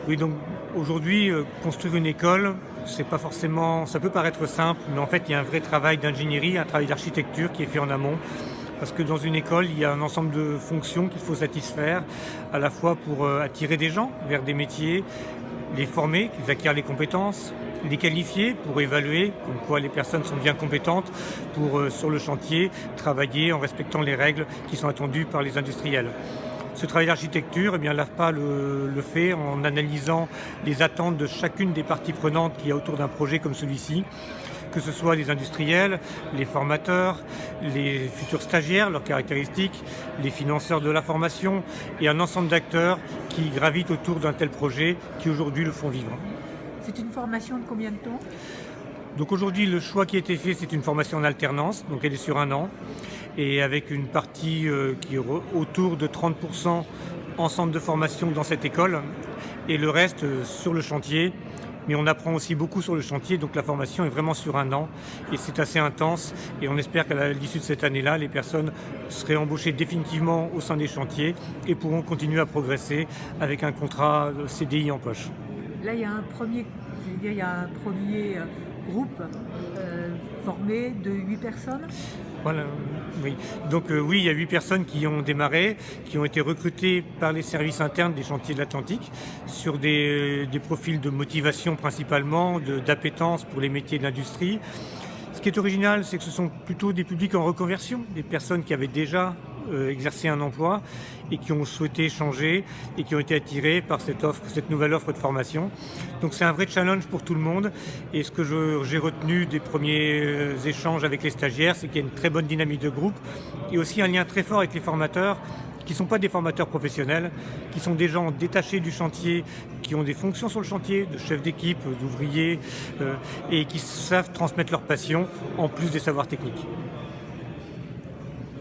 Oui, donc aujourd'hui, construire une école, c'est pas forcément, ça peut paraître simple, mais en fait, il y a un vrai travail d'ingénierie, un travail d'architecture qui est fait en amont. Parce que dans une école, il y a un ensemble de fonctions qu'il faut satisfaire, à la fois pour attirer des gens vers des métiers, les former, qu'ils acquièrent les compétences, les qualifier pour évaluer, comme quoi les personnes sont bien compétentes pour, sur le chantier, travailler en respectant les règles qui sont attendues par les industriels. Ce travail d'architecture, eh bien, l'AFPA le fait en analysant les attentes de chacune des parties prenantes qu'il y a autour d'un projet comme celui-ci, que ce soit les industriels, les formateurs, les futurs stagiaires, leurs caractéristiques, les financeurs de la formation et un ensemble d'acteurs qui gravitent autour d'un tel projet qui aujourd'hui le font vivre. C'est une formation de combien de temps? Donc aujourd'hui, le choix qui a été fait, c'est une formation en alternance, donc elle est sur un an, et avec une partie qui est autour de 30% en centre de formation dans cette école, et le reste sur le chantier. Mais on apprend aussi beaucoup sur le chantier, donc la formation est vraiment sur un an, et c'est assez intense, et on espère qu'à l'issue de cette année-là, les personnes seraient embauchées définitivement au sein des chantiers et pourront continuer à progresser avec un contrat CDI en poche. Là, il y a un premier, je veux dire, il y a un premier groupe formé de 8 personnes. Voilà, oui. Donc oui, il y a 8 personnes qui ont démarré, qui ont été recrutées par les services internes des chantiers de l'Atlantique sur des profils de motivation principalement, d'appétence pour les métiers de l'industrie. Ce qui est original, c'est que ce sont plutôt des publics en reconversion, des personnes qui avaient déjà exercé un emploi et qui ont souhaité changer et qui ont été attirés par cette nouvelle offre de formation. Donc c'est un vrai challenge pour tout le monde, et ce que j'ai retenu des premiers échanges avec les stagiaires, c'est qu'il y a une très bonne dynamique de groupe et aussi un lien très fort avec les formateurs qui ne sont pas des formateurs professionnels, qui sont des gens détachés du chantier, qui ont des fonctions sur le chantier, de chefs d'équipe, d'ouvriers, et qui savent transmettre leur passion en plus des savoirs techniques.